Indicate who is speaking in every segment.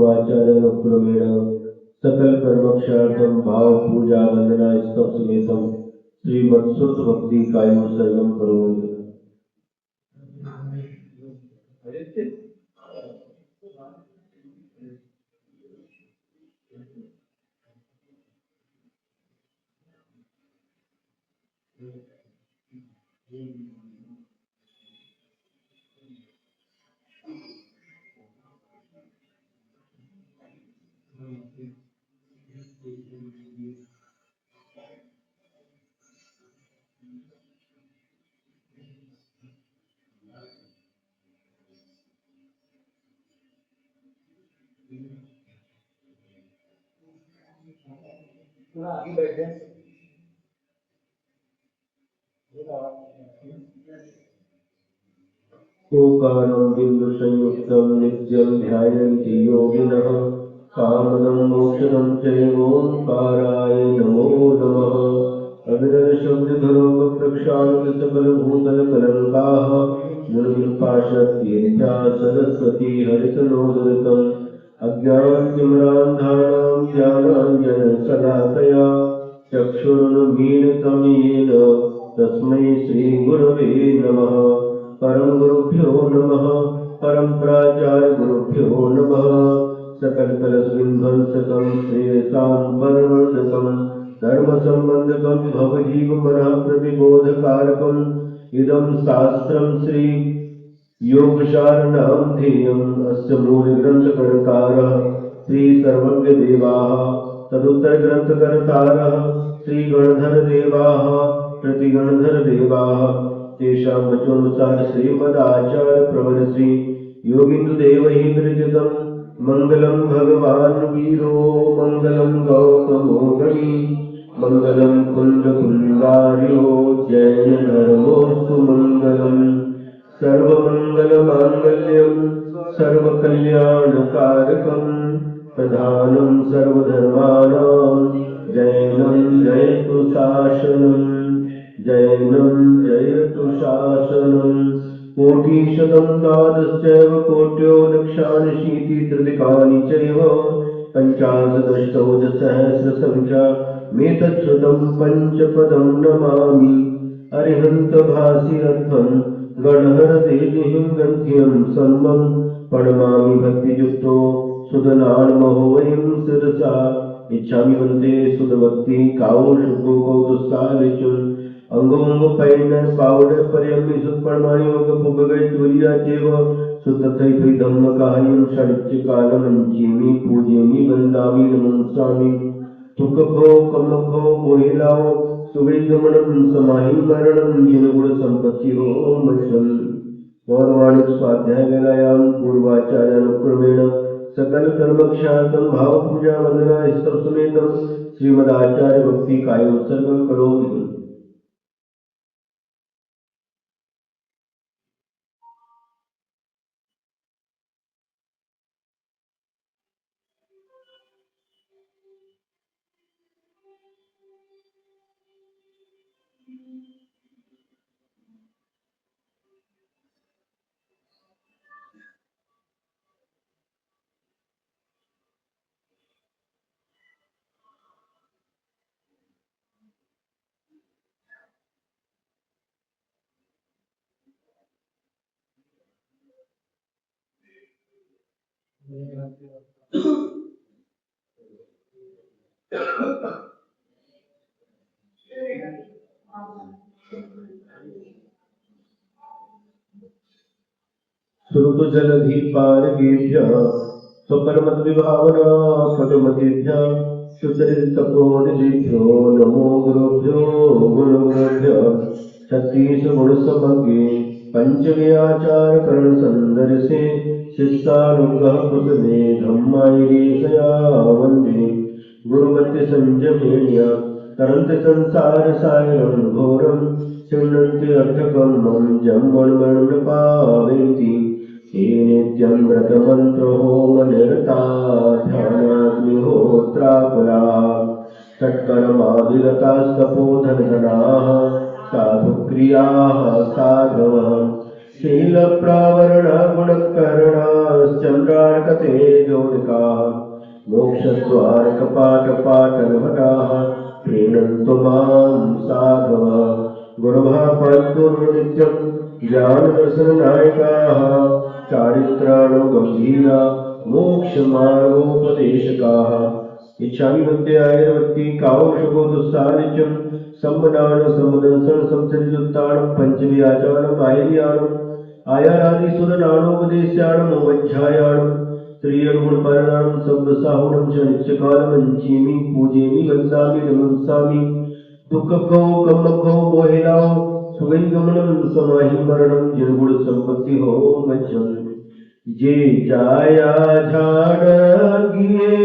Speaker 1: पूर्वाचार्यक्रमेण सकल कर्मक्षार्थम भाव पूजा वंदना स्तव समेतम श्रीमत्सुत भक्ति कायोत्सर्गम करोमि। ओंकारं बिंदु संयुक्तं नित्यं ध्यायन्ति योगिनः कामदं मोक्षदं चैवोंकाराय नमो नमः। अविरल शब्दधरो प्रक्षालक सकल भूतल कलंकाः निर्विपाशत्येत्या सरस्वती हरितनोदरतम् अज्ञानतिमिरान्धानां ज्ञानाञ्जनशलाकया चक्षुरुन्मीलितं येन तस्मै श्रीगुरवे नमः। परम गुरुभ्यो नमः। परम प्राचार्य गुरुभ्यो नमः। सकल कलशविध्वंसकं श्रेयसां परवर्धकं धर्म संबंधकं भवजीवमनः प्रतिबोधकारकम् इदं शास्त्रं श्री योगशारणां ध्येयम् अस्य मूलग्रन्थकर्तारः श्री सर्वज्ञदेवाः तदुत्तरग्रन्थकर्तारः श्री गणधरदेवाः प्रतिगणधरदेवाः तेषां वचोनुसार श्रीमदाचार्य प्रवर श्री योगीन्द्रदेवैः विरचितं मंगलम भगवान वीरो मंगलम गौतमो गणी मंगलम कुंद कुंदार्यो जैन धर्मोस्तु मंगलम सर्वमंगलमांगल्यं सर्वकल्याणकारकं प्रधानं सर्वधर्माणां जैनं जयतु शासनं जैनं जयतु शासनं। कोटिशतं द्वादशैव कोट्यो लक्षानीतित्रदिकानि चैव पञ्चाशदष्टोजसहस्रसङ्ख्या मेतच्छ्रुतं पञ्चपदं नमामि। अरिहन्तभासिरध्वं गणहरतेजिं गन्ध्यं सम्मं प्रणमामि भक्तियुक्तो सुदनान्महोऽयं शिरसा इच्छामि वन्दे सुदभक्ति कावुषुको कौतुसालिचुम् अंगोंग पैनर पावडर पर्यम्य सुपरमाणि योग पुगगय तुरिया चेव सुतथै धम्म कायं षड्च कालम जीमी पूजेमी वंदामि नमस्कामि तुकभो कमभो मोहिलाओ सुविगमनम समाहि मरणम जिन गुण संपत्ति हो मचन। पौराणिक स्वाध्याय वेलायां पूर्वाचार्य अनुक्रमेण सकल कर्मक्षार्थं भाव पूजा वंदना स्तव समेतं श्रीमदाचार्य भक्ति कायोत्सर्गं करोमि। श्रुत जलधि पारगेभ्यः स्वपरमत विभावना पटुमतेभ्यः सुचरित तपोनिधिभ्यो नमो गुरुभ्यो गुरुभ्यः। छत्तीस गुण समज्ञे पंचव्याचार करण संदर्शे शिष्टानुग्रह कुसुमे धम्मायिरेशया वन्दे गुरुमति संयमेण्य तरन्त संसार सागरं घोरं चिन्वन्ति अर्थकं मम जन्मन् पावयन्ति हे नित्यं व्रतमन्त्रहोमनिरता ध्यानाग्निहोत्राकुलाः षट्कर्मादिरतास्तपोधनधनाः साधुक्रियाः साधवः शीलप्रावरण गुणकर्णाश्चन्द्रार्कतेजोदिकाः मोक्षद्वार कपाटपाटलभटाः प्रीणन्तु मां साधवः गुरुमहापद्गुरु नित्यं ज्ञानदर्शननायकाः चारित्राणुगम्भीरा मोक्षमार्गोपदेशकाः इच्छामिवन्ते आयुर्वत्ति कामशुभोदुस्सानित्यं सम्मनान सम्मदंसन संसर्जुत्ताणं पंचमी आचारणं आयर्याणं आयारादिसुरनाणोपदेश्याणं वज्झायाणं त्रियगुणपरणां सब्बसाहुणं च नित्यकालमञ्चीमि पूजेमि वन्दामि नमंसामि दुःखको कम्मको मोहिलाओ सुगैगमनं समाहि मरणं निर्गुण संपत्ति हो मज्जन जे जाया झाड़ गिए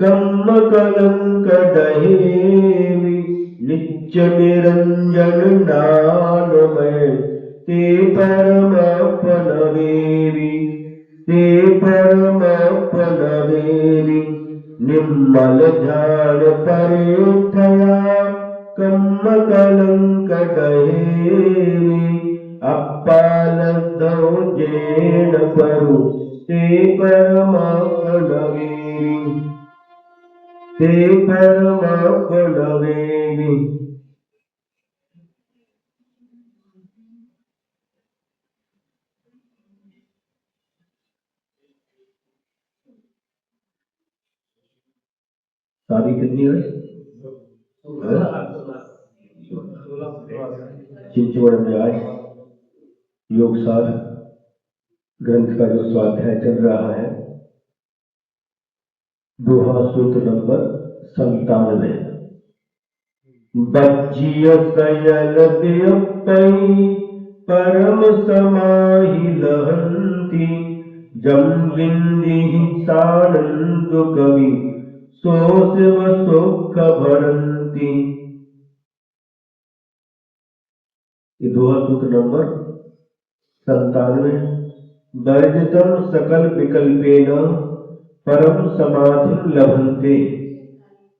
Speaker 1: कम्म कलंक डहेवी नित्य निरंजन नाममय ते परमपनवेवी ते परमपनवेवी निम्मल ध्यान परेथया कम्म कलंक डहेवी अप्पालद्धौ जेन परु ते परमपनवेवी ते परमपनवेवी। शादी कितनी है? चिंचवड़ में आज योग सार ग्रंथ का जो स्वाध्याय चल रहा है, दोहा सूत्र नंबर 97। बज्जिय सयल देवपै परम समाहि लहंती जम बिंदिहि सानंद कवि सो शिव सुख भरंती। ये दोहा सूत्र नंबर 97। वर्जितम सकल विकल्पेन परम समाधिं लभन्ते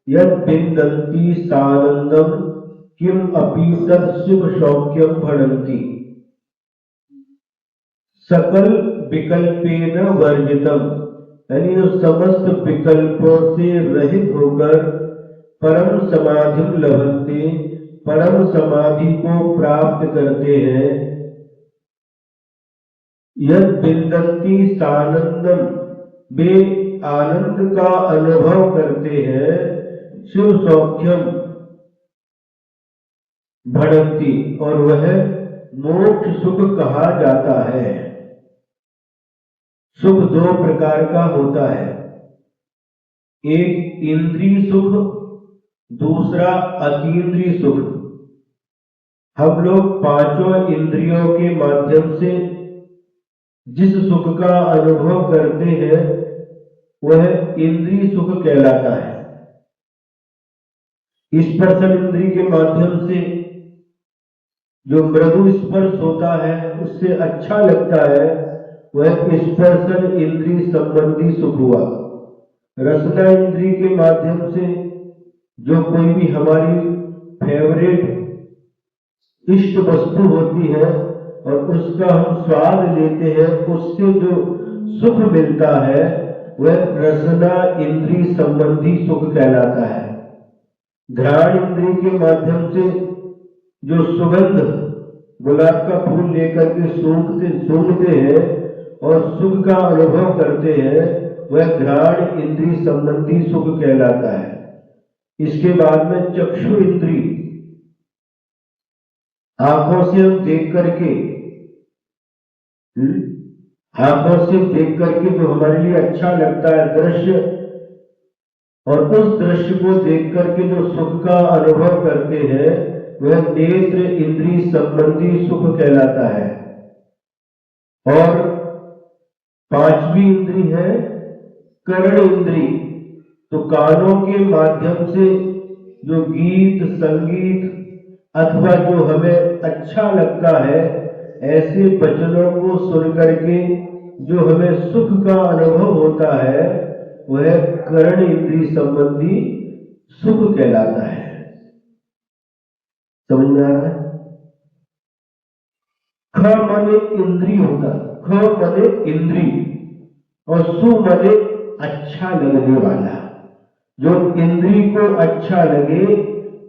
Speaker 1: यद बिंदन्ति सानंदम किम अपि तत् शिव सौख्यम भणन्ति। सकल विकल्पेन वर्जितम यानी समस्त विकल्पों से रहित होकर परम समाधि लभन्ते परम समाधि को प्राप्त करते हैं। यद बिंदन्ति सानंदम वे आनंद का अनुभव करते हैं। शिव सौख्यम भणन्ति और वह मोक्ष सुख कहा जाता है। सुख दो प्रकार का होता है, एक इंद्रिय सुख, दूसरा अतीन्द्रिय सुख। हम लोग पांचों इंद्रियों के माध्यम से जिस सुख का अनुभव करते हैं वह इंद्रिय सुख कहलाता है। स्पर्शन इंद्रिय के माध्यम से जो मृदु स्पर्श होता है उससे अच्छा लगता है, वह स्पर्शन इंद्रिय संबंधी सुख हुआ। रसना इंद्रिय के माध्यम से जो कोई भी हमारी फेवरेट इष्ट वस्तु होती है और उसका हम स्वाद लेते हैं, उससे जो सुख मिलता है वह रसना इंद्रिय संबंधी सुख कहलाता है। घ्राण इंद्रिय के माध्यम से जो सुगंध गुलाब का फूल लेकर के सूंघते हैं और सुख का अनुभव करते हैं वह घ्राण इंद्रिय संबंधी सुख कहलाता है। इसके बाद में चक्षु इंद्रिय, आंखों से हम देख करके जो हमारे लिए अच्छा लगता है दृश्य, और उस दृश्य को देख करके जो सुख का अनुभव करते हैं वह नेत्र इंद्रिय संबंधी सुख कहलाता है। और पांचवी इंद्रिय है कर्ण इंद्रिय। तो कानों के माध्यम से जो गीत संगीत अथवा जो हमें अच्छा लगता है ऐसे वचनों को सुन करके जो हमें सुख का अनुभव होता है वह कर्ण इंद्रिय संबंधी सुख कहलाता है। समझ में आ रहा है? ख माने इंद्री होता है, ख माने इंद्री और सु माने अच्छा लगने वाला। जो इंद्री को अच्छा लगे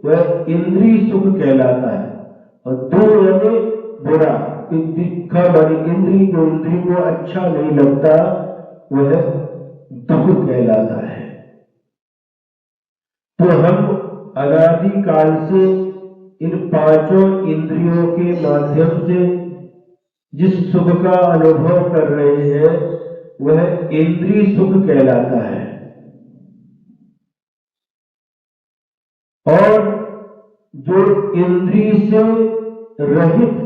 Speaker 1: वह इंद्री सुख कहलाता है, और दो माने बुरा। ख माने इंद्री, जो इंद्री को अच्छा नहीं लगता वह दुख कहलाता है। तो हम अनादिकाल से इन पांचों इंद्रियों के माध्यम से जिस सुख का अनुभव कर रहे हैं वह इंद्रिय सुख कहलाता है। और जो इंद्रिय से रहित,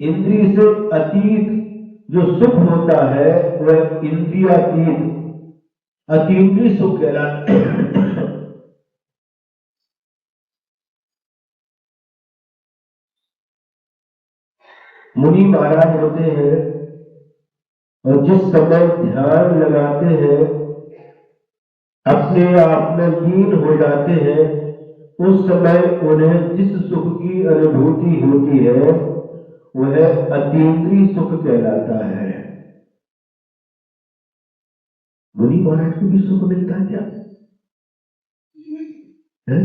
Speaker 1: इंद्रिय से अतीत जो सुख होता है वह इंद्रियातीत, अतीन्द्रिय सुख कहलाता है। मुनि महाराज होते हैं और जिस समय ध्यान लगाते हैं, अपने आप में लीन हो जाते हैं, उस समय उन्हें जिस सुख की अनुभूति होती है वह अतीन्द्रिय सुख कहलाता है। मुनि महाराज को भी सुख मिलता है क्या? है?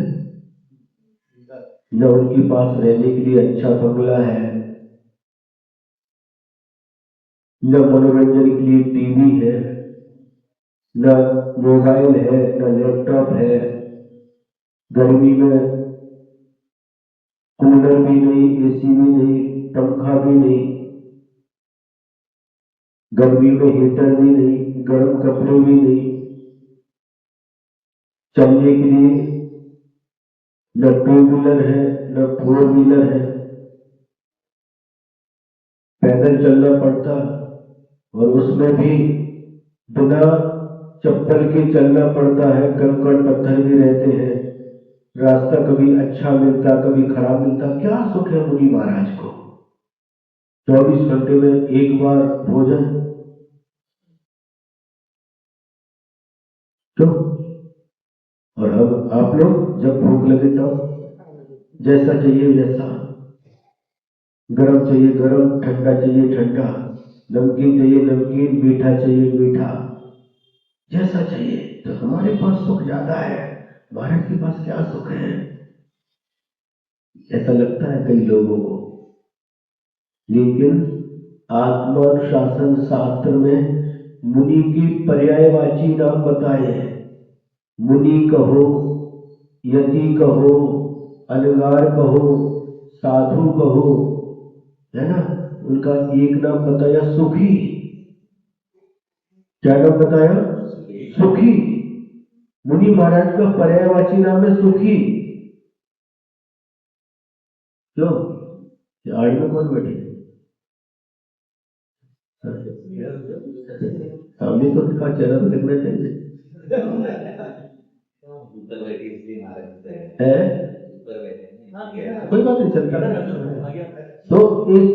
Speaker 1: न उनके पास रहने के लिए अच्छा बंगला है, न मनोरंजन के लिए टीवी है, न मोबाइल है, न लैपटॉप है, गर्मी में कूलर भी नहीं, एसी भी नहीं, पंखा भी नहीं, गर्मी में हीटर भी नहीं, गर्म कपड़े भी नहीं, चलने के लिए न टू व्हीलर है न फोर व्हीलर है, पैदल चलना पड़ता और उसमें भी बिना चप्पल के चलना पड़ता है, कंकड़ पत्थर भी रहते हैं, रास्ता कभी अच्छा मिलता कभी खराब मिलता। क्या सुख है मुनि महाराज को? 24 घंटे में एक बार भोजन, क्यों? और अब आप लोग जब भूख लगे तब जैसा चाहिए वैसा, गरम चाहिए गरम, ठंडा चाहिए ठंडा, नमकीन चाहिए नमकीन, मीठा चाहिए मीठा, जैसा चाहिए। तो हमारे पास सुख ज्यादा है, भारत के पास क्या सुख है? ऐसा लगता है कई लोगों को। लेकिन आत्मानुशासन शास्त्र में मुनि की पर्यायवाची नाम बताए हैं। मुनि कहो, यति कहो, अलगार कहो, साधु कहो, है ना? उनका एक नाम बताया सुखी। क्या नाम बताया? सुखी। मुनि महाराज का पर्यायवाची नाम है सुखी। क्यों? आड़ में कौन बैठे? सामने तो उनका चेहरा लगना चाहिए है, कोई बात नहीं, चलता। तो इस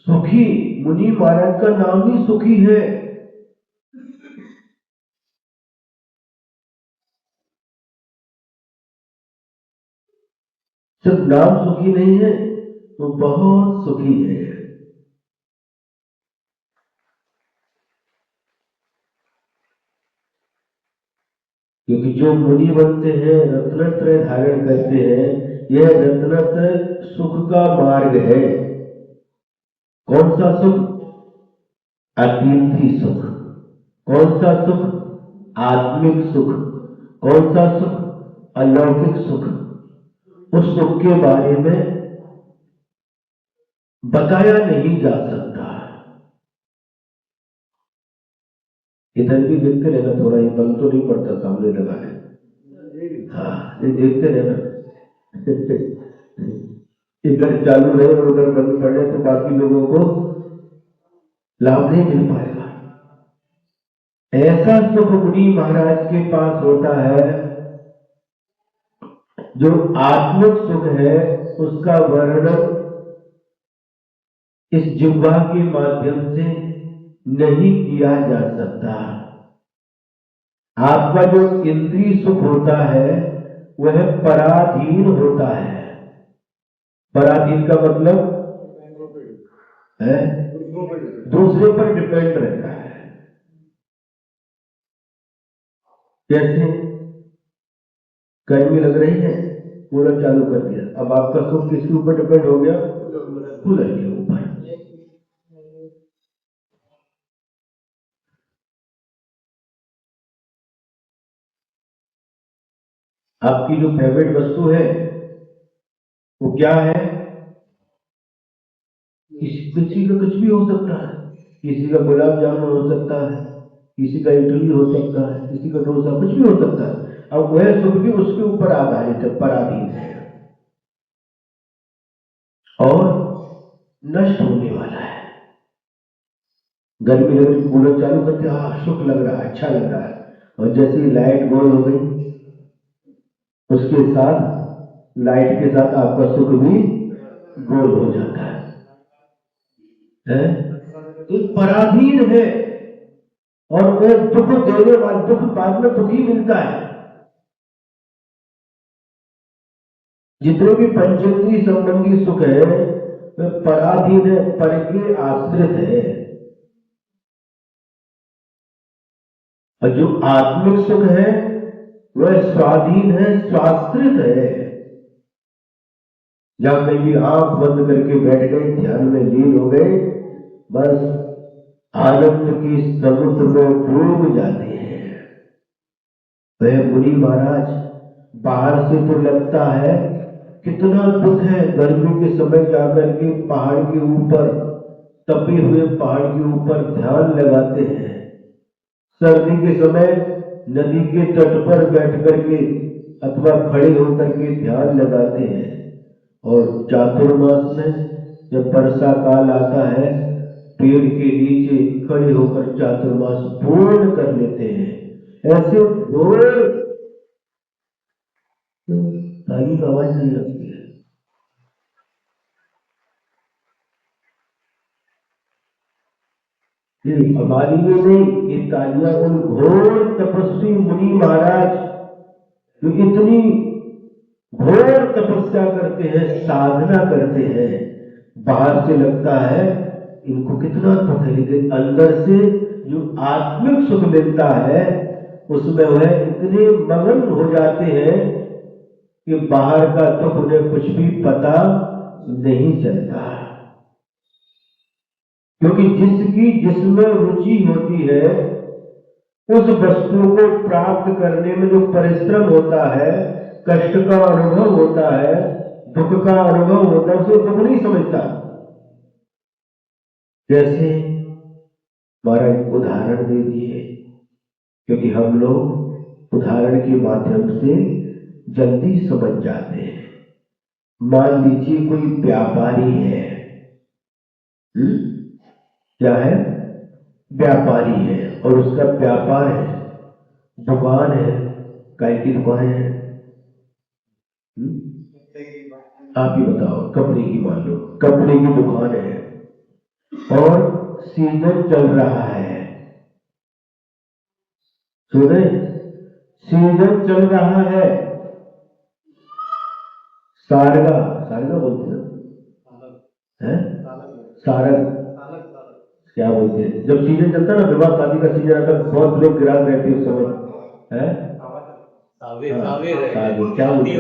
Speaker 1: सुखी, मुनि महाराज का नाम ही सुखी है। सिर्फ नाम सुखी नहीं है, तो बहुत सुखी है। क्योंकि जो मुनि बनते हैं, रत्नत्रय धारण करते हैं, यह रत्नत्रय सुख का मार्ग है। कौन सा सुख? अतीन्द्रिय सुख। कौन सा सुख? आत्मिक सुख। कौन सा सुख? अलौकिक सुख। उस सुख के बारे में बताया नहीं जा सकता। इधर भी देखते रहना, थोड़ा ये बल तो नहीं पड़ता सामने लगाने। हाँ, ये देखते रहना। इधर चालू रहे और उधर बंद पड़ जाए तो बाकी लोगों को लाभ नहीं मिल पाएगा। ऐसा सुख मुनि महाराज के पास होता है, जो आत्मिक सुख है उसका वर्णन इस जिह्वा के माध्यम से नहीं किया जा सकता। आपका जो इंद्रिय सुख होता है वह पराधीन होता है। पराधीन का मतलब है, दूसरे पर डिपेंड रहता है। जैसे गर्मी लग रही है, कूलर चालू कर दिया, अब आपका सुख किसके ऊपर डिपेंड हो गया? कूलर के ऊपर। आपकी जो फेवरेट वस्तु है वो क्या है? किसी का कुछ भी हो सकता है, किसी का गुलाब जामुन हो सकता है, किसी का इडली हो सकता है, किसी का डोसा, कुछ भी हो सकता है। अब वह सुख भी उसके ऊपर आधारित है, पराधीन है और नष्ट होने वाला है। गर्मी लग रही, कूलर चालू करके हाँ सुख लग रहा है, अच्छा लग रहा है, और जैसे ही लाइट गोल हो गई, उसके साथ लाइट के साथ आपका सुख भी गोल हो जाता है? तो पराधीन है और वह दुख देने वाला, दुख बाद में दुखी मिलता है। जितने भी पंचेंद्रिय संबंधी सुख है वह पराधीन है, पर के आश्रित है। और जो आत्मिक सुख है वह स्वाधीन है, स्वाश्रित है। जहां कहीं भी आंख बंद करके बैठ गए, ध्यान में लीन हो गए, बस आनंद की समुद्र में डूब जाते हैं। वह मुनि महाराज, बाहर से तो लगता है कितना दुख है, गर्मी के समय जाकर के पहाड़ के ऊपर, तपे हुए पहाड़ के ऊपर ध्यान लगाते हैं। सर्दी के समय नदी के तट पर बैठ करके अथवा खड़े होकर के ध्यान लगाते हैं। और चातुर्मास में जब वर्षा काल आता है, पेड़ के नीचे खड़े होकर चातुर्मास पूर्ण कर लेते हैं। ऐसे घोर ताली की आवाज नहीं आती है। हमारी ये नहीं, ये तालियां उन घोर तपस्वी मुनि महाराज जो इतनी घोर तपस्या करते हैं, साधना करते हैं, बाहर से लगता है इनको कितना दुख है, लेकिन अंदर से जो आत्मिक सुख मिलता है उसमें वह इतने मगन हो जाते हैं कि बाहर का दुख उन्हें कुछ भी पता नहीं चलता। क्योंकि जिसकी जिसमें रुचि होती है, उस वस्तु को प्राप्त करने में जो परिश्रम होता है, कष्ट का अनुभव होता है, दुख का अनुभव होता है, उसे दुख नहीं समझता। जैसे महाराज उदाहरण दे दिए, क्योंकि हम लोग उदाहरण के माध्यम से जल्दी समझ जाते हैं। मान लीजिए कोई व्यापारी है, क्या है? व्यापारी है और उसका व्यापार है, दुकान है, काय की दुकान है? आप ही बताओ, कपड़े की, मान लो कपड़े की दुकान है और सीजन चल रहा है। सुने, सीजन चल रहा है, सारगा, सारगा बोलते हैं, सारग क्या बोलते हैं, जब सीजन चलता है ना, विवाह शादी का सीजन आता है, बहुत लोग गिराक रहते हैं उस समय, है क्या बोलते हैं,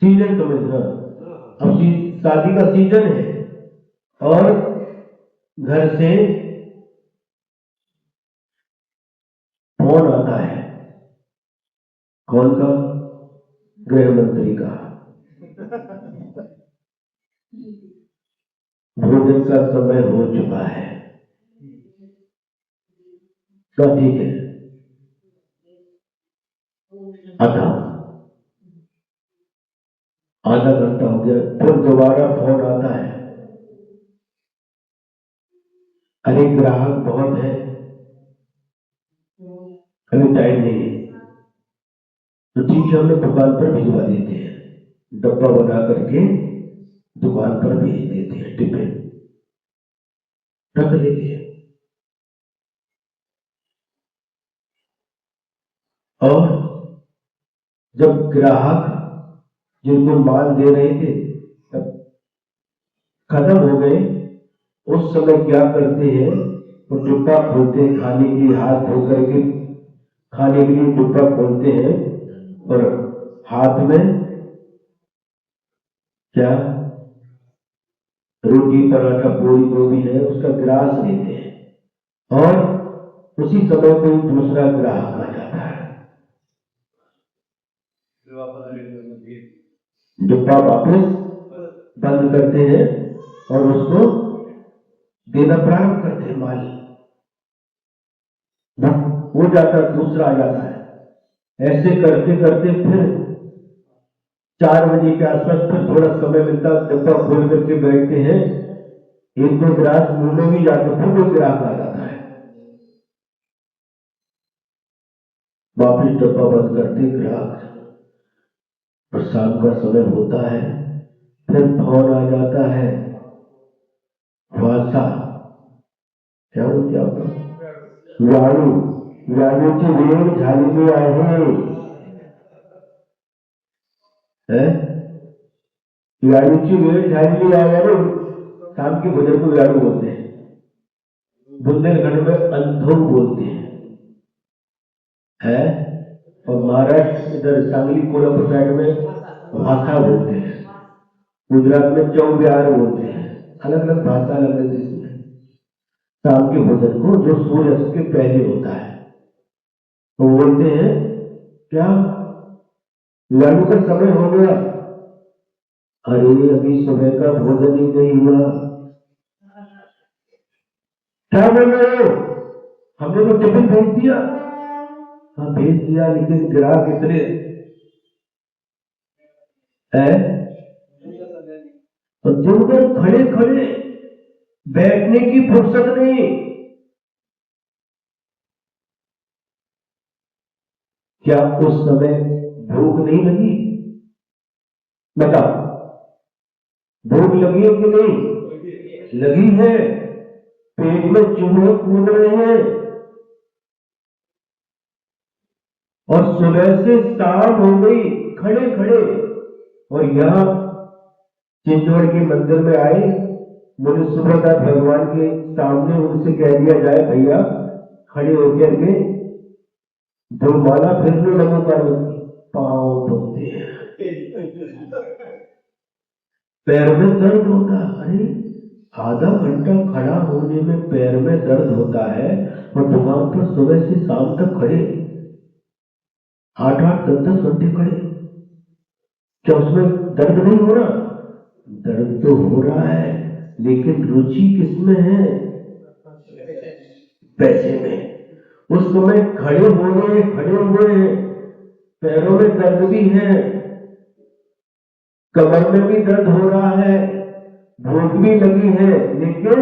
Speaker 1: सीजन समझना। अब शादी का सीजन है और घर से फोन आता है, कौन का? गृह मंत्री का। भोजन का समय हो चुका है। तो ठीक है, आधा घंटा हो गया, फिर दोबारा फोन आता है, अरे ग्राहक बहुत है, अभी टाइम नहीं है। तो ठीक है, हम लोग दुकान पर भिजवा देते हैं, डब्बा बना करके दुकान पर भेज देते हैं, टिफिन रख लेते हैं। और जब ग्राहक जिनको माल दे रहे थे तब खत्म हो गए, उस समय क्या करते हैं, वो डिब्बा खोलते हैं खाने के लिए, हाथ धो करके खाने के लिए डिब्बा खोलते हैं और हाथ में क्या, रोटी पराठा पूरी जो भी है उसका गिलास लेते हैं और उसी समय कोई दूसरा ग्राहक आ जाता है, डिब्बा वापस बंद करते हैं और उसको देना प्रारंभ करते हैं, माल हो जाता है, दूसरा आ जाता है। ऐसे करते करते फिर 4 बजे के आसपास फिर थोड़ा समय मिलता, डिब्बा खोल करके बैठते हैं, एक दो गिलास मुंह में भी जाते, फिर कोई ग्राहक आ जाता है, वापिस डब्बा बंद करते ग्राहक, और शाम का समय होता है, फिर फोन आ जाता है, वासा क्या बोलते आप, लाड़ू लाड़ूची वेळ झालेली आहे, लाड़ूची वेळ झालेली आहे, शाम के भोजन को लाड़ू बोलते हैं, बुंदेलखंड में अंधों बोलते हैं, और महाराष्ट्र इधर सांगली कोल्हापुर साइड में भाषा बोलते हैं, गुजरात में चौबिहार बोलते हैं, अलग अलग भाषा अलग अलग देश में। शाम के भोजन को जो सूर्यास्त के पहले होता है तो बोलते हैं क्या, लाडू का समय हो गया, अरे अभी सुबह का भोजन ही नहीं हुआ, क्या बोल रहे हो, हमने तो टिफिन भेज दिया, हाँ भेज दिया, लेकिन ग्राहक इतने है और दिन भर खड़े खड़े बैठने की फुर्सत नहीं, क्या उस समय भूख नहीं लगी, बताओ, भूख लगी है कि नहीं लगी है, पेट में चूहे कूद रहे हैं, और सुबह से शाम हो गई खड़े खड़े, और यहां चिंचोड़ के मंदिर में आए, बोले सुभद्रा भगवान के सामने उनसे कह दिया जाए भैया खड़े होकर के दो माला फिर लो, नमो पार्वती, पाँव धोते हैं, पैर में दर्द होता, अरे आधा घंटा खड़ा होने में पैर में दर्द होता है, और दुकान पर सुबह से शाम तक खड़े 8-8 10-10 घंटे खड़े, क्या उसमें दर्द नहीं हो रहा, दर्द तो हो रहा है, लेकिन रुचि किसमें है, पैसे में। उस समय खड़े हो रहे हैं, खड़े हुए हैं, पैरों में दर्द भी है, कमर में भी दर्द हो रहा है, भूख भी लगी है, लेकिन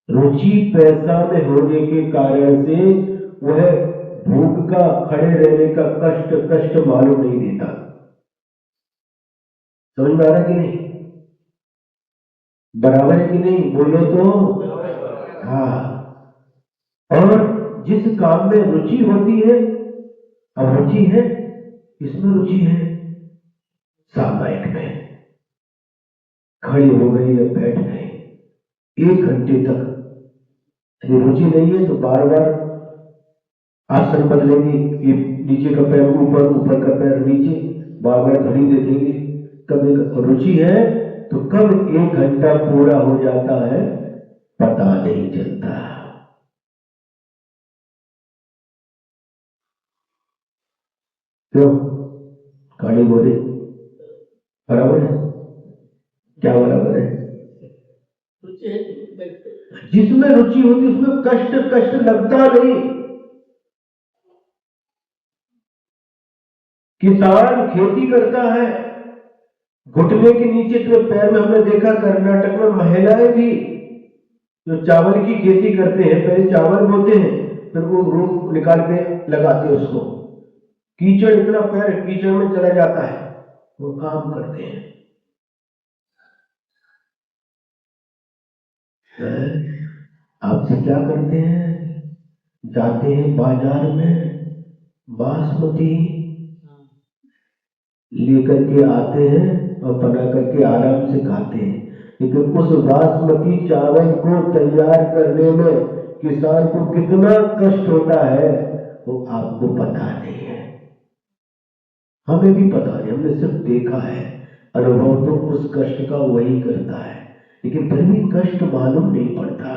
Speaker 1: रुचि पैसा में होने के कारण से वह भूख का, खड़े रहने का कष्ट मालूम नहीं देता, समझ में आ रहा कि नहीं, बराबर है कि नहीं, बोलो तो हाँ। और जिस काम में रुचि होती है, अब रुचि है, इसमें रुचि है, सामायिक में खड़े हो गए या बैठ गए 1 घंटे तक, यदि रुचि नहीं है तो बार बार आसन बदलेंगे, ये नीचे का पैर ऊपर, ऊपर का पैर नीचे, बार बार घड़ी देखेंगे, कब रुचि है तो कब 1 घंटा पूरा हो जाता है पता नहीं चलता। क्यों खड़े बोले बराबर है, क्या बराबर है, जिसमें रुचि होती उसमें कष्ट लगता नहीं। किसान खेती करता है, घुटने के नीचे तो पैर में, हमने देखा कर्नाटक में महिलाएं भी जो चावल की खेती करते हैं, पहले चावल बोते हैं, फिर वो रूप निकाल के लगाते हैं उसको, कीचड़ इतना पैर कीचड़ में चला जाता है, वो काम करते हैं। आपसे क्या करते हैं, जाते हैं बाजार में बासमती लेकर के आते हैं और बना करके आराम से खाते हैं, लेकिन उस बासमती चावल को तैयार करने में किसान को कितना कष्ट होता है वो आपको पता नहीं है, हमें भी पता नहीं, हमने सिर्फ देखा है। अनुभव तो उस कष्ट का वही करता है, लेकिन फिर भी कष्ट मालूम नहीं पड़ता।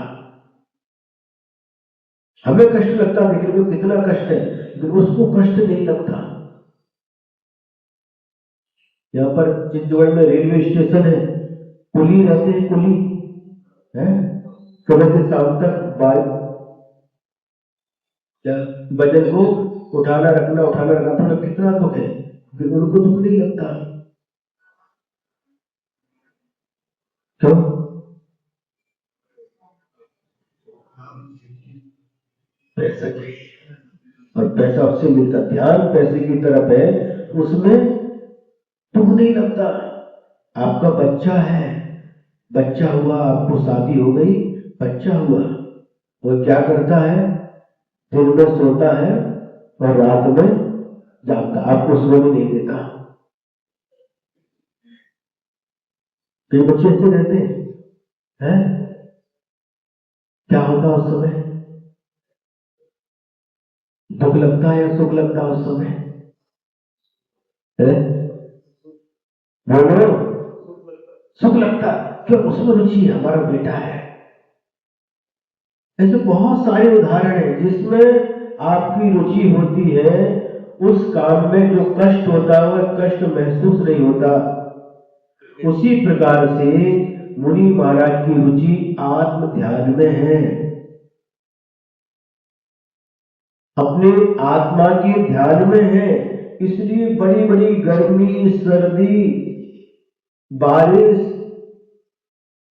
Speaker 1: हमें कष्ट लगता है, लेकिन वो कितना कष्ट है, लेकिन उसको कष्ट नहीं लगता। यहाँ पर चिंचवड़ में रेलवे स्टेशन है, कुली रहते हैं, कुली है, सुबह से शाम तक वजन को उठाना रखना थोड़ा कितना दुख है, फिर उनको दुख नहीं लगता। क्यों? पैसा चाहिए, और पैसा उससे मिलता, ध्यान पैसे की तरफ है, उसमें दुख नहीं लगता। आपका बच्चा है, बच्चा हुआ, आपको शादी हो गई, बच्चा हुआ, वो क्या करता है, दिन में सोता है और रात में जागता, आपको सोने नहीं देता। तो ये बच्चे ऐसे रहते हैं, क्या होता उस समय, दुख लगता है या सुख लगता है उस समय है? बोलो, सुख लगता है, क्यों, उसमें रुचि है, हमारा बेटा है। ऐसे बहुत सारे उदाहरण हैं जिसमें आपकी रुचि होती है, उस काम में जो कष्ट होता है वह कष्ट महसूस नहीं होता। उसी प्रकार से मुनि महाराज की रुचि आत्म ध्यान में है, अपने आत्मा के ध्यान में है, इसलिए बड़ी बड़ी गर्मी, सर्दी, बारिश,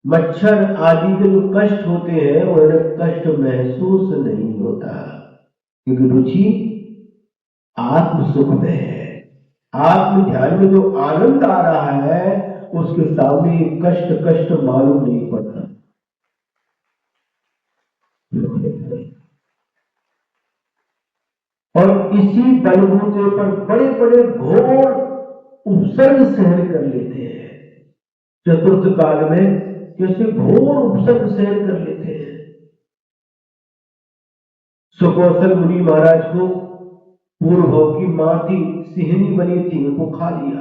Speaker 1: मच्छर आदि के जो कष्ट होते हैं वह कष्ट महसूस नहीं होता, क्योंकि रुचि आत्म सुख में है। आत्म ध्यान में जो आनंद आ रहा है उसके सामने कष्ट कष्ट मालूम नहीं पड़ता। और इसी बलबूते पर बड़े बड़े घोर उपसर्ग सहन कर लेते हैं। चतुर्थ काल में कैसे घोर उपसर्ग सहन कर लेते हैं। सुकौशल मुनि महाराज को पूर्व की मां थी, सिंहनी बनी थी, उनको खा लिया,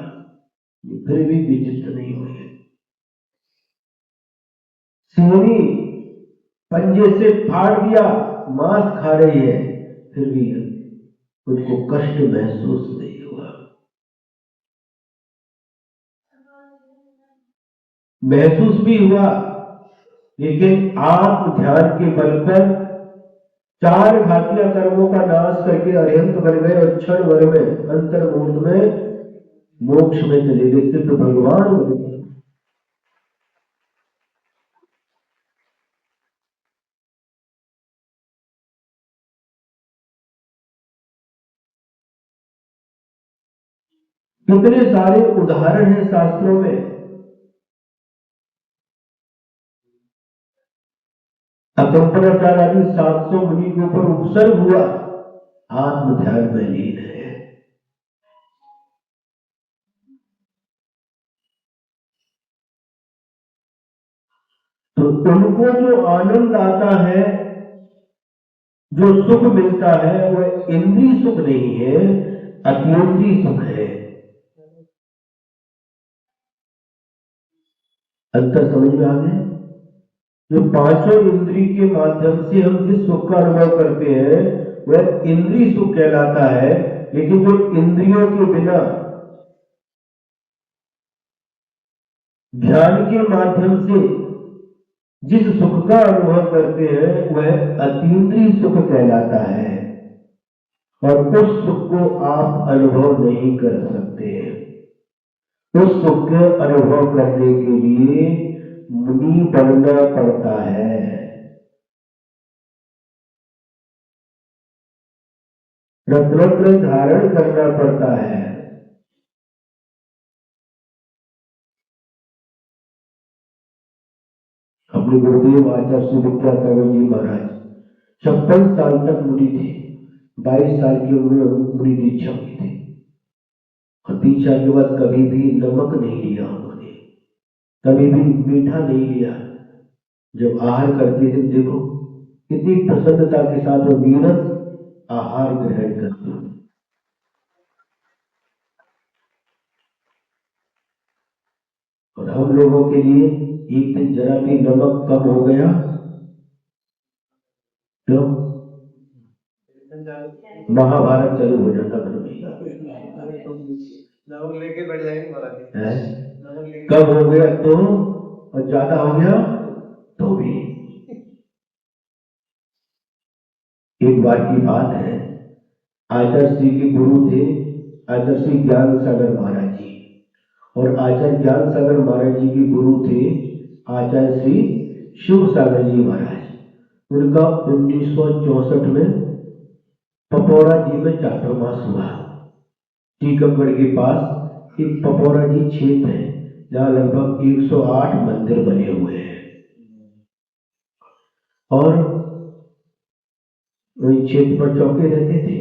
Speaker 1: फिर भी विचित्र नहीं हुए। सिंहनी पंजे से फाड़ दिया, मांस खा रही है, फिर भी उनको कष्ट महसूस नहीं हुआ। महसूस भी हुआ, लेकिन आत्म ध्यान के बल पर 4 घातिया कर्मों का नाश करके अरिहंत बन गए और क्षण भर में अंतर्मुहूर्त में मोक्ष में चले गए, सिद्ध भगवान बन गए। कितने सारे उदाहरण हैं शास्त्रों में। अकंपनाचार आदि 700 मुनि के ऊपर उपसर्ग हुआ, आत्म ध्यान में लीन है। तो उनको जो आनंद आता है, जो सुख मिलता है, वह इंद्रिय सुख नहीं है, अतीन्द्रिय सुख है। अंतर समझ में आ गया? जो 5 इंद्रिय के माध्यम से हम जिस सुख का अनुभव करते हैं वह इंद्रिय सुख कहलाता है, लेकिन जो इंद्रियों के बिना ध्यान के माध्यम से जिस सुख का अनुभव करते हैं वह अतीन्द्रिय सुख कहलाता है, और उस सुख को आप अनुभव नहीं कर सकते। उस सुख के अनुभव करने के लिए मुनि बनना पड़ता है। रत्न धारण करना पड़ता है। अपने गुरुदेव आचार्य श्री विद्यासागर जी महाराज 56 साल तक मुनि थे, 22 साल की उम्र में मुनि दीक्षा हुई थी, और दीक्षा के बाद कभी भी नमक नहीं लिया उन्होंने। कभी भी मीठा नहीं लिया। जब आहार करते थे देखो कितनी प्रसन्नता के साथ वो नीरस आहार ग्रहण करते हैं। और हम लोगों के लिए एक दिन जरा भी नमक कम हो गया तो महाभारत चालू हो जाता घर में। नमक लेके बैठ जाएंगे महाराज। कम हो गया तो और ज्यादा हो गया तो भी। एक बार की बात है, आचार्य श्री के गुरु थे आचार्य श्री ज्ञान सागर महाराज जी, और आचार्य ज्ञान सागर महाराज जी के गुरु थे आचार्य श्री शिव सागर जी महाराज। उनका 1964 में पपौरा जी में चातुर्मास हुआ। टीकमगढ़ के पास एक पपौरा जी क्षेत्र है जहां लगभग 108 मंदिर बने हुए हैं, और वही क्षेत्र पर चौके रहते थे।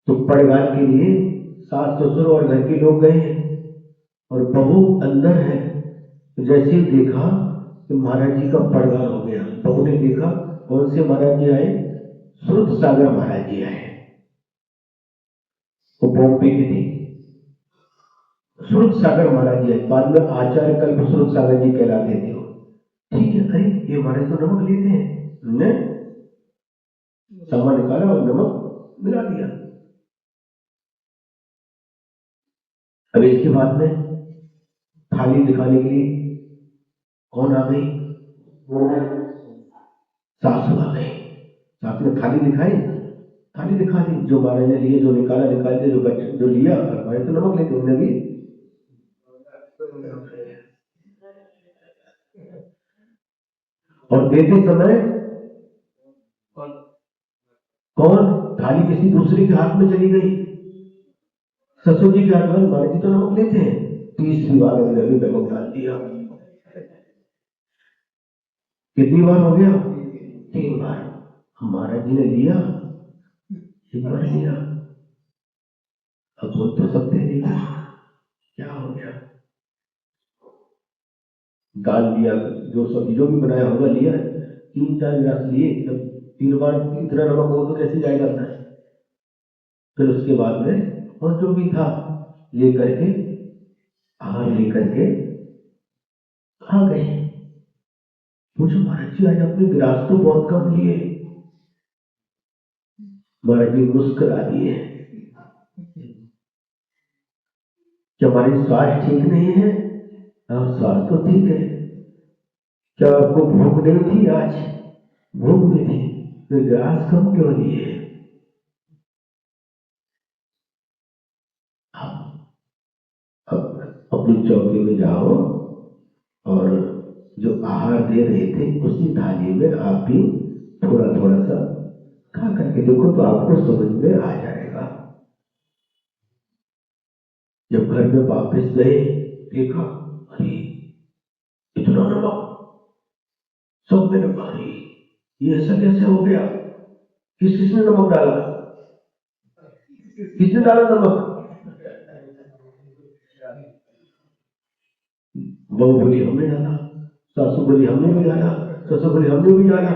Speaker 1: तो पड़गाल के लिए सास ससुर और घर के लोग गए हैं और बहू अंदर है। तो जैसे ही देखा कि महाराज जी का पड़गाल हो गया, बहू ने देखा कौन से महाराज जी आए, श्रुत सागर महाराज जी आए। वो बॉम्बे के थे, श्रुत सागर महाराज जी आए। बाद में आचार्य कल्प श्रुत सागर जी कहलाते थे। ठीक है, अरे ये महाराज तो नमक लेते हैं, ने सामान निकाला और नमक मिला दिया। अब इसके बाद में थाली दिखाने के लिए कौन आ गई, सासू आ गई। सास ने थाली दिखाई, थाली दिखा दी, जो महाराज ने लिए, जो निकाला निकाल दिया, जो लिया, हमारे तो नमक लेते, उन्होंने भी। और देते समय कौन, थाली किसी दूसरे के हाथ में चली गई, ससुर जी के हाथ में। महाराज जी तो नमक लेते हैं, तीसरी बार उन्होंने भी नमक डाल दिया। कितनी बार हो गया, 3 बार। महाराज जी ने लिया, एक बार लिया, अब बोल तो सकते नहीं, क्या हो गया। दाल लिया, जो सब्जी जो भी बनाया होगा लिया, 3-4 गिलास लिए, जब 3 बार इतना नमक हो तो कैसे जाएगा था। फिर उसके बाद में और जो भी था ले करके, आहार ले करके आ गए। पूछो महाराज जी आज अपने गिलास तो बहुत कम लिए। महाराज जी मुस्कुरा दिए, क्या हमारी स्वास्थ्य ठीक नहीं है? हाँ, स्वास्थ्य तो ठीक है। क्या आपको भूख नहीं थी आज? भूख भी थी, तो गिलास कम क्यों लिए? अब अपनी चौकी में जाओ और जो आहार दे रहे थे उसी थाली में आप भी थोड़ा थोड़ा सा खा करके देखो तो आपको समझ में आ जाएगा। जब घर में वापस गए देखा, अरे इतना नमक सब में नमक, ये ऐसा कैसे हो गया? किसने नमक डाला? किसने डाला नमक? बहू बोली हमने डाला, सासू बोली हमने भी डाला, ससुर बोली हमने भी डाला।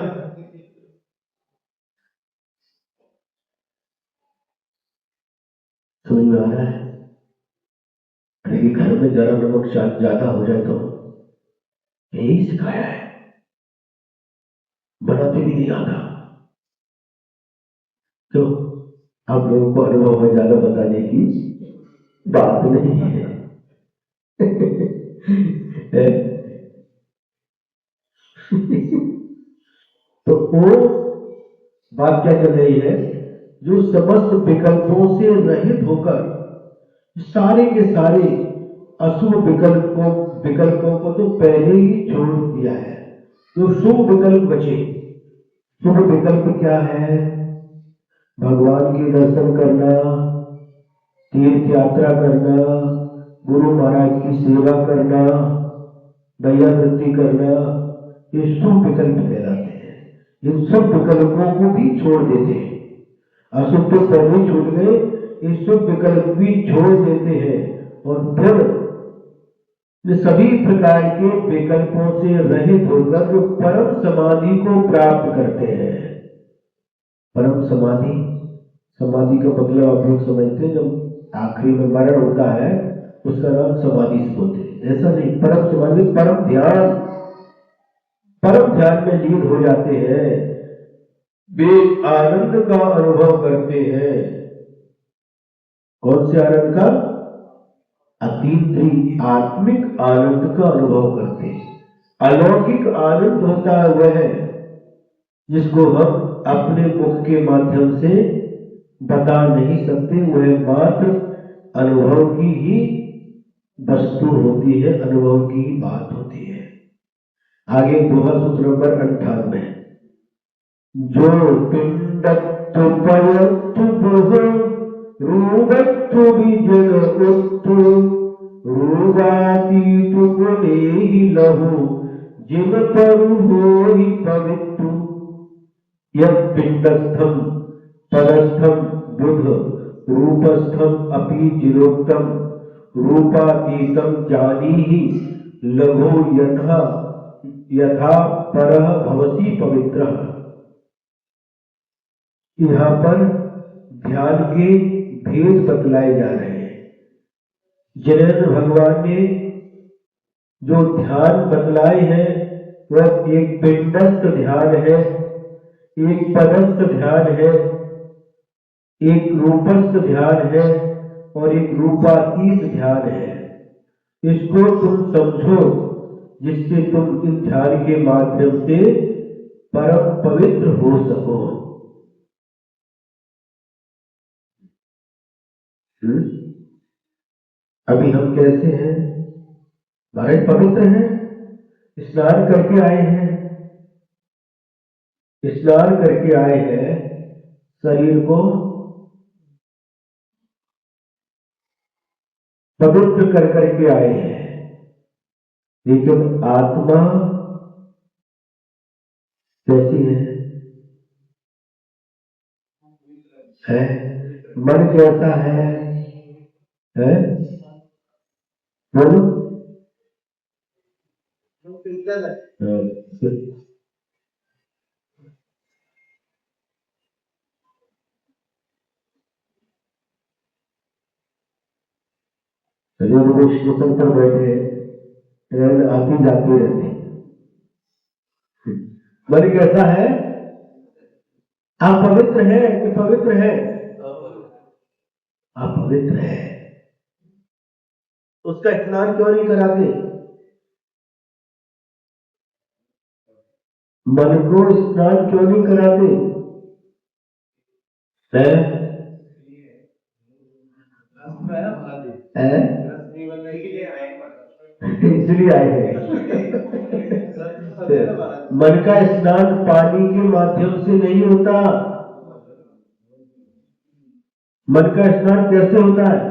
Speaker 1: समझ में आ रहा है? लेकिन घर में जरा नमक ज्यादा हो जाए तो यही सिखाया है, बनाते भी नहीं आता। तो आप लोगों को अनुभव में ज्यादा बताने की बात नहीं है। तो वो बात क्या चल रही है, जो समस्त विकल्पों से रहित होकर सारे के सारे अशुभ विकल्पों को तो पहले ही छोड़ दिया है, जो शुभ विकल्प बचे। शुभ विकल्प क्या है? भगवान के दर्शन करना, तीर्थ यात्रा करना, गुरु महाराज की सेवा करना, दया वृत्ति करना, ये शुभ विकल्प कहलाते हैं। इन सब विकल्पों को भी छोड़ देते हैं। अशुभ तो पहले छूट गए, ये शुभ विकल्प भी छोड़ देते हैं और फिर ये सभी प्रकार के विकल्पों से रहित होकर जो परम समाधि को प्राप्त करते हैं। परम समाधि, समाधि का मतलब आप लोग समझते हैं, जब आखिरी में मरण होता है उसका नाम समाधि से होते हैं। ऐसा नहीं, परम समाधि परम ध्यान, परम ध्यान में लीन हो जाते हैं, वे आनंद का अनुभव करते हैं। कौन से आनंद का? अतीन्द्रिय आत्मिक आनंद का अनुभव करते हैं। अलौकिक आनंद होता है वह जिसको हम अपने मुख के माध्यम से बता नहीं सकते, वह मात्र अनुभव की ही वस्तु होती है, अनुभव की ही बात होती है। आगे दोहा सूत्र नंबर 98, जो पिंडत्व पयत्व बहु रूपत्व विजगत्व रूपातीत गुणे ही लहु जिन पर हो ही पवित्र। यह पिंडस्थम पदस्थम बुध रूपस्थम अपि जिनोक्तम रूपातीतम जानी ही लघु यथा यथा परः भवति पवित्र। यहाँ पर ध्यान के भेद बतलाए जा रहे हैं। जिनेन्द्र भगवान ने जो ध्यान बतलाए हैं वह एक पिंडस्थ ध्यान है, एक पदस्थ ध्यान है, एक रूपस्थ ध्यान है और एक रूपातीत ध्यान है। इसको तुम समझो जिससे तुम इस ध्यान के माध्यम से परम पवित्र हो सको। अभी हम कैसे हैं? महाराज पवित्र हैं, स्नान करके आए हैं, स्नान करके आए हैं, शरीर को पवित्र कर करके आए हैं, लेकिन आत्मा कैसी है? मन कैसा है? बोलो। स्टेशन पर बैठे ट्रेन आती जाती रहती, मन कैसा है? आप पवित्र हैं कि पवित्र है? आप पवित्र है, उसका स्नान क्यों नहीं कराते? मन को स्नान क्यों नहीं कराते? इसलिए आए हैं। मन का स्नान पानी के माध्यम से नहीं होता। मन का स्नान कैसे होता है?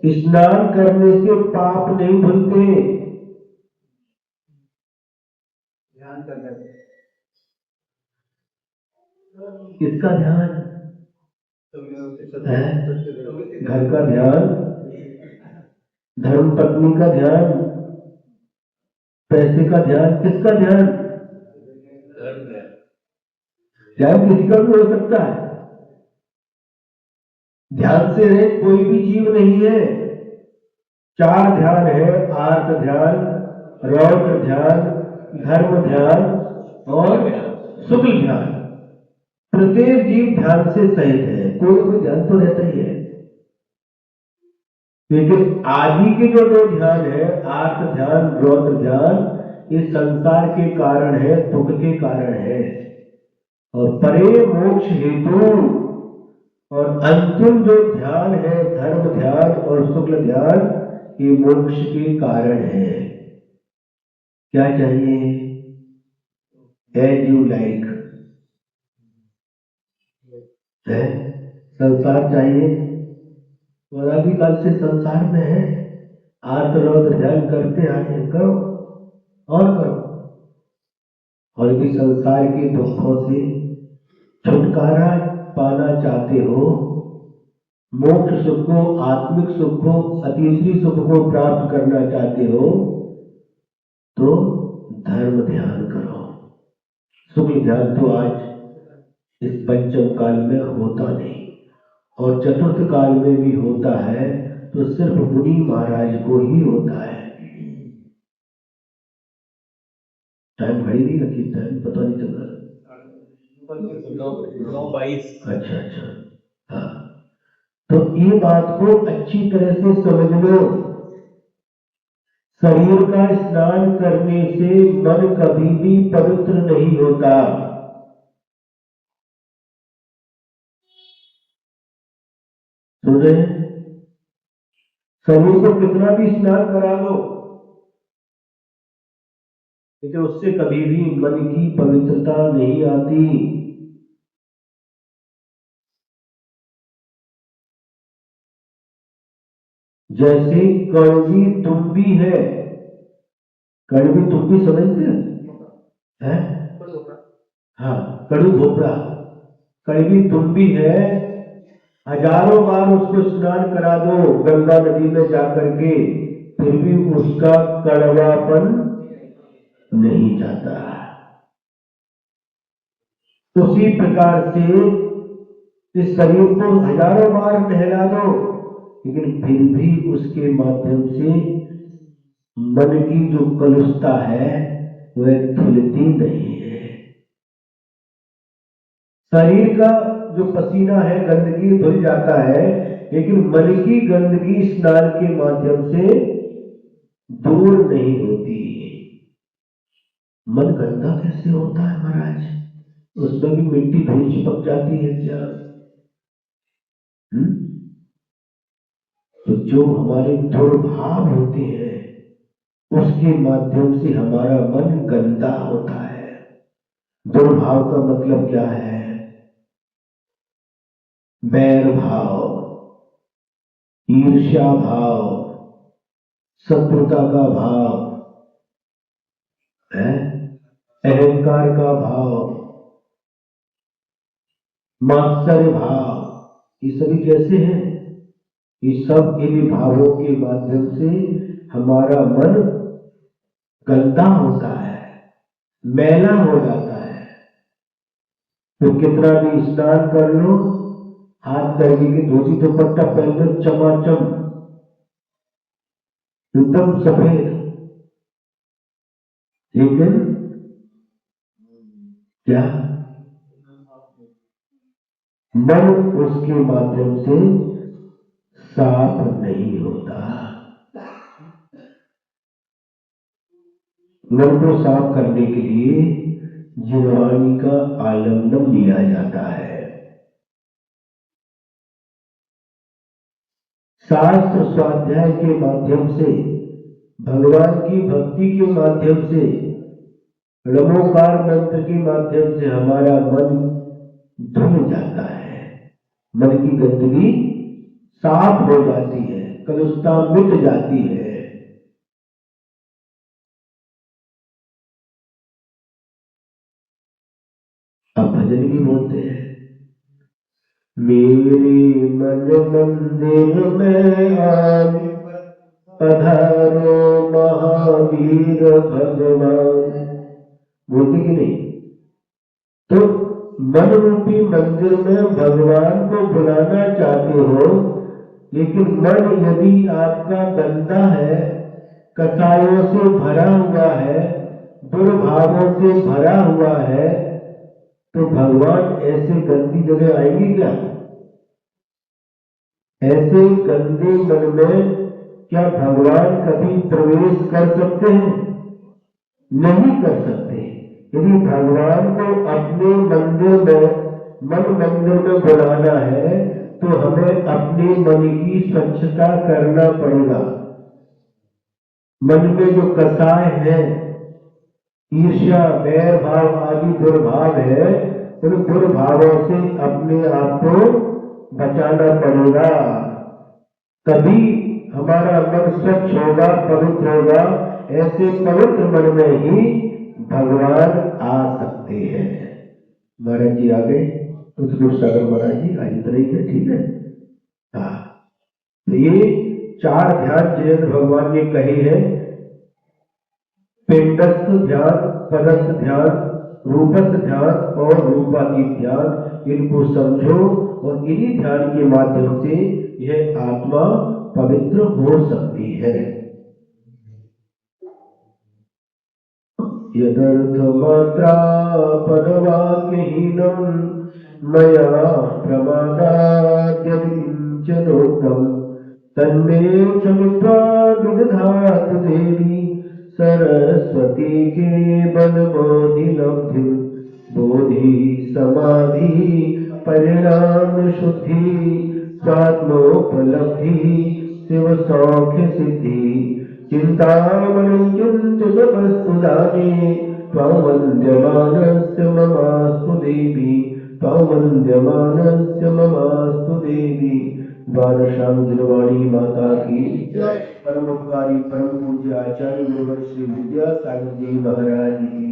Speaker 1: स्नान करने से पाप नहीं धुलते, ध्यान करने से। किसका ध्यान है? घर का ध्यान, धर्म पत्नी का ध्यान, पैसे का ध्यान, किसका ध्यान? ध्यान किसी का भी हो सकता है। ध्यान से रहे कोई भी जीव नहीं है। 4 ध्यान है, आर्त ध्यान, रौद्र ध्यान, धर्म ध्यान और शुक्ल ध्यान। प्रत्येक जीव ध्यान से सहित है, कोई ध्यान तो रहता ही है। लेकिन आदि के जो 2 ध्यान है, आर्त ध्यान, रौद्र ध्यान, ये संसार के कारण है, दुख के कारण है। और परे मोक्ष हेतु और अंतिम जो ध्यान है, धर्म ध्यान और शुक्ल ध्यान, ये मोक्ष के कारण है। क्या चाहिए? एज यू लाइक है, संसार चाहिए, और अनादिकाल से संसार में है। आर्त रौद्र ध्यान करते आए, करो और करो, और यदि संसार के दुखों से छुटकारा पाना चाहते हो, मोक्ष सुख को, आत्मिक सुख को, अतीन्द्रिय सुख को प्राप्त करना चाहते हो तो धर्म ध्यान करो। सुख ध्यान तो आज इस पंचम काल में होता नहीं, और चतुर्थ काल में भी होता है तो सिर्फ मुनि महाराज को ही होता है। टाइम घड़ी नहीं रखी, टाइम पता नहीं चल रहा।
Speaker 2: 9:22।
Speaker 1: अच्छा अच्छा, हाँ। तो ये बात को अच्छी तरह से समझ लो। शरीर का स्नान करने से मन कभी भी पवित्र नहीं होता। सुन रहे हैं? शरीर को कितना भी स्नान करा लो, लेकिन उससे कभी भी मन की पवित्रता नहीं आती। जैसे कड़वी तुम्बी है, कड़वी तुम्बी समझते हैं? हाँ, कड़ू भोपड़ा, कड़वी तुम्बी है। हजारों बार उसको स्नान करा दो गंगा नदी में जाकर के, फिर भी उसका कड़वापन नहीं जाता। उसी प्रकार से इस शरीर को हजारों बार नहला दो, लेकिन फिर भी उसके माध्यम से मन की जो कलुषता है वह धुलती नहीं है। शरीर का जो पसीना है गंदगी धुल जाता है, लेकिन मन की गंदगी स्नान के माध्यम से दूर नहीं होती। मन गंदा कैसे होता है महाराज? उसमें भी मिट्टी धूल चिपक जाती है क्या? तो जो हमारे दुर्भाव होते हैं उसके माध्यम से हमारा मन गंदा होता है। दुर्भाव का मतलब क्या है? बैर भाव, ईर्ष्या भाव, शत्रुता का भाव है, अहंकार का भाव, मात्सर्य भाव, ये सभी कैसे हैं? ये सब इन भावों के माध्यम से हमारा मन गंदा होता है, मैला हो जाता है। तो कितना भी स्नान कर लो, हाथ पैर की धोती दुपट्टा पहन लो, चमाचम एकदम सफेद, लेकिन क्या मन उसके माध्यम से साफ नहीं होता। मन को साफ करने के लिए जिनवाणी का आलम्बन लिया जाता है। शास्त्र स्वाध्याय के माध्यम से, भगवान की भक्ति के माध्यम से, रमोकार मंत्र के माध्यम से हमारा मन धुल जाता है। मन की गंदगी साफ हो जाती है, कलुषता मिट जाती है। अब भजन भी बोलते हैं, मेरे मन मंदिर में आए पधारो महावीर भगवान। बोलते कि नहीं? तो मन रूपी मंदिर में भगवान को बुलाना चाहते हो, लेकिन मन यदि आपका गंदा है, कसायों से भरा हुआ है, दुर्भावों से भरा हुआ है, तो भगवान ऐसे गंदी जगह आएंगे क्या? ऐसे गंदे मन में क्या भगवान कभी प्रवेश कर सकते हैं? नहीं कर सकते। यदि भगवान को अपने मंदिर में, मन मंदिर में बुलाना है तो हमें अपने मन की स्वच्छता करना पड़ेगा। मन में जो कसाय है, ईर्ष्या, बैर भाव आदि दुर्भाव है, उन दुर्भावों से अपने आप को बचाना पड़ेगा। तभी हमारा मन स्वच्छ होगा, पवित्र होगा। ऐसे पवित्र मन में ही भगवान आ सकते हैं। महाराज जी आ गए, तो सागर महाराज जी आज इतना ही है, ठीक है। हाँ। ये चार ध्यान जैन भगवान ने कहे हैं, पिंडस्थ ध्यान, पदस्थ ध्यान, रूपस्थ ध्यान और रूपातीत ध्यान। इनको समझो और इन्हीं ध्यान के माध्यम से यह आत्मा पवित्र हो सकती है। यदर्थमात्रा पदवाक्यहीनं मया प्रमादाद्यपि किञ्चिदोक्तम् तन्मे क्षमित्वा विदधातु देवी सरस्वती केवलबोधिलब्धिं बोधि समाधि परिणाम शुद्धि स्वात्मोपलब्धि शिव सौख्य सिद्धि चिंतामणि चिंतितवस्तुदाने त्वां वन्द्यमानस्य ममास्तु देवी त्वां वन्द्यमानस्य ममास्तु देवी। द्वादशांग गिरवाणी माता की परम उपकारी परम पूज्य आचार्य गुरुवर श्री विद्या सागर जी महाराज की।